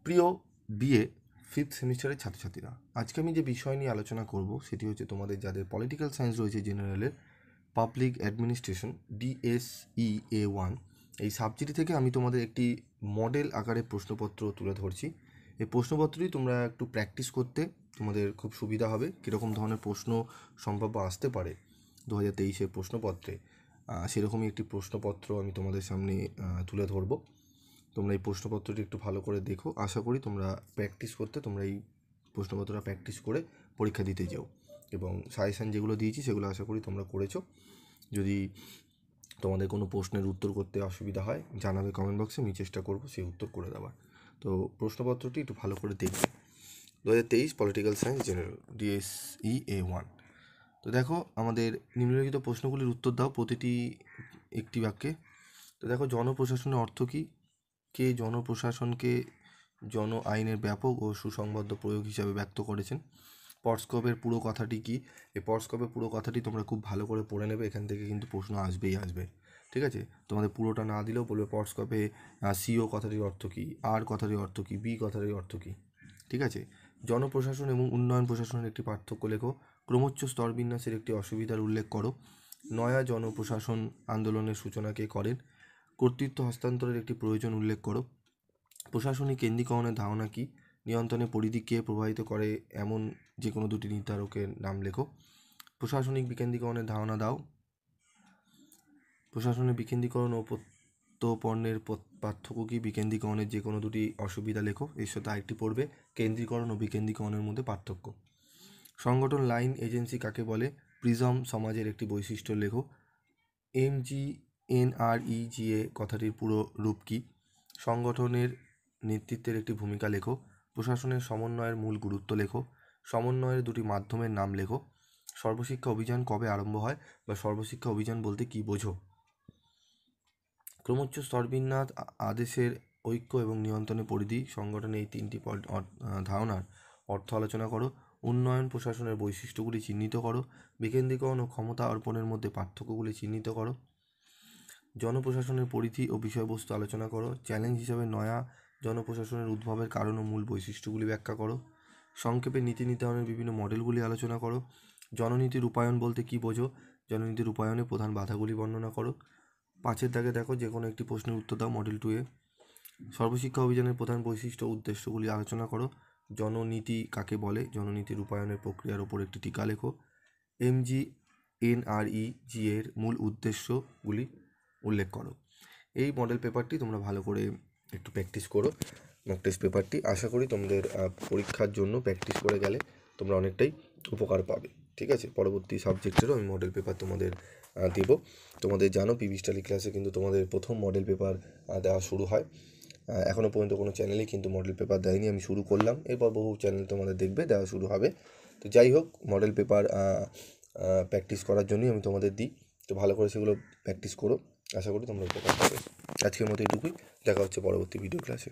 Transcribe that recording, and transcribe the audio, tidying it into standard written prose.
প্রিয় BA fifth সেমিস্টারের ছাত্রছাত্রীরা, আজকে আমি যে বিষয় নিয়ে আলোচনা করব সেটি হচ্ছে তোমাদের যাদের পলিটিক্যাল সায়েন্স রয়েছে জেনারেলের পাবলিক অ্যাডমিনিস্ট্রেশন DSEA1 এই সাবজেক্ট থেকে আমি তোমাদের একটি মডেল আকারে প্রশ্নপত্র তুলে ধরছি। এই প্রশ্নপত্রটি তোমরা একটু প্র্যাকটিস করতে তোমাদের খুব সুবিধা হবে। কীরকম ধরনের প্রশ্ন সম্ভাব্য আসতে পারে 2023-এর প্রশ্নপত্রে, সেরকমই একটি প্রশ্নপত্র আমি তোমাদের সামনে তুলে ধরবো। তোমরা এই প্রশ্নপত্রটি একটু ভালো করে দেখো। আশা করি তোমরা প্র্যাকটিস করতে তোমরা এই প্রশ্নপত্রটা প্র্যাকটিস করে পরীক্ষা দিতে যাও, এবং সাজেশান যেগুলো দিয়েছি সেগুলো আশা করি তোমরা করেছো। যদি তোমাদের কোনো প্রশ্নের উত্তর করতে অসুবিধা হয় জানাবে কমেন্ট বক্সে, আমি চেষ্টা করবো সেই উত্তর করে দেওয়ার। তো প্রশ্নপত্রটি একটু ভালো করে দেখবে। 2023 পলিটিক্যাল সায়েন্স জেনারেল DSEA1। তো দেখো, আমাদের নিম্নলিখিত প্রশ্নগুলির উত্তর দাও প্রতিটি একটি বাক্যে। তো দেখো, জনপ্রশাসনের অর্থ কী? কে জনপ্রশাসনকে জন আইনের ব্যাপক ও সুসংবদ্ধ প্রয়োগ হিসাবে ব্যক্ত করেছেন? পডস্কপের পুরো কথাটি কি? এই পডস্কপের পুরো কথাটি তোমরা খুব ভালো করে পড়ে নেবে, এখান থেকে কিন্তু প্রশ্ন আসবেই আসবে। ঠিক আছে, তোমাদের পুরোটা না দিলেও বলবে পডস্কপে CO কথাটির অর্থ কী, আর কথাটির অর্থ কী, বি কথাটির অর্থ কী। ঠিক আছে, জনপ্রশাসন এবং উন্নয়ন প্রশাসনের একটি পার্থক্য লেখো। ক্রমোচ্চ স্তরবিন্যাসের একটি অসুবিধার উল্লেখ করো। নয়া জনপ্রশাসন আন্দোলনের সূচনা কে করেন? কর্তৃত্ব হস্তান্তরের একটি প্রয়োজন উল্লেখ করো। প্রশাসনিক কেন্দ্রীকরণের ধারণা কী? নিয়ন্ত্রণের পরিধি কে প্রভাবিত করে এমন যে কোনো দুটি নির্ধারকের নাম লেখো। প্রশাসনিক বিকেন্দ্রীকরণের ধারণা দাও। প্রশাসনের বিকেন্দ্রীকরণ ও প্রত্যর্পণের পার্থক্য কী? বিকেন্দ্রীকরণের যে কোনো দুটি অসুবিধা লেখো। এর সাথে আরেকটি পড়বে কেন্দ্রীকরণ ও বিকেন্দ্রীকরণের মধ্যে পার্থক্য। সংগঠন লাইন এজেন্সি কাকে বলে? প্রিজম সমাজের একটি বৈশিষ্ট্য লেখো। MGNREGA কথাটির পুরো রূপ কী? সংগঠনের নেতৃত্বের একটি ভূমিকা লেখো। প্রশাসনের সমন্বয়ের মূল গুরুত্ব লেখো। সমন্বয়ের দুটি মাধ্যমের নাম লেখো। সর্বশিক্ষা অভিযান কবে আরম্ভ হয়, বা সর্বশিক্ষা অভিযান বলতে কী বোঝো? ক্রমোচ্চ স্তরবিন্যাস আদেশের ঐক্য এবং নিয়ন্ত্রণের পরিধি সংগঠনে এই তিনটি ধারণার অর্থ আলোচনা করো। উন্নয়ন প্রশাসনের বৈশিষ্ট্যগুলি চিহ্নিত করো। বিকেন্দ্রীকরণ ও ক্ষমতা অর্পণের মধ্যে পার্থক্যগুলি চিহ্নিত করো। জনপ্রশাসনের পরিধি ও বিষয়বস্তু আলোচনা করো। চ্যালেঞ্জ হিসাবে নয়া জনপ্রশাসনের উদ্ভবের কারণ ও মূল বৈশিষ্ট্যগুলি ব্যাখ্যা করো। সংক্ষেপে নীতি নির্ধারণের বিভিন্ন মডেলগুলি আলোচনা করো। জননীতির রূপায়ণ বলতে কী বোঝো? জননীতির রূপায়ণে প্রধান বাধাগুলি বর্ণনা করো। 5-এর দাগে দেখো যে কোনো একটি প্রশ্নের উত্তর দাও মডেল 2-এ। সর্বশিক্ষা অভিযানের প্রধান বৈশিষ্ট্য ও উদ্দেশ্যগুলি আলোচনা করো। জননীতি কাকে বলে? জননীতি রূপায়ণের প্রক্রিয়ার ওপর একটি টিকা লেখো। MGNREGA এর মূল উদ্দেশ্যগুলি উল্লেখ করো। এই মডেল পেপারটি তোমরা ভালো করে একটু প্র্যাকটিস করো, মক টেস্ট পেপারটি। আশা করি তোমাদের পরীক্ষার জন্য প্র্যাকটিস করে গেলে তোমরা অনেকটাই উপকার পাবে। ঠিক আছে, পরবর্তী সাবজেক্টেরও আমি মডেল পেপার তোমাদের দেব। তোমাদের জানো পিভি স্টাডি ক্লাসে কিন্তু তোমাদের প্রথম মডেল পেপার দেওয়া শুরু হয়। এখনও পর্যন্ত কোনো চ্যানেলেই কিন্তু মডেল পেপার দেয়নি, আমি শুরু করলাম, এরপর বহু চ্যানেল তোমাদের দেখবে দেওয়া শুরু হবে। তো যাই হোক, মডেল পেপার প্র্যাকটিস করার জন্যই আমি তোমাদের দিই। তো ভালো করে সেগুলো প্র্যাকটিস করো, আশা করি তোমরা উপকার পাবে। আজকের মতো এটুকুই, দেখা হচ্ছে পরবর্তী ভিডিও ক্লাসে।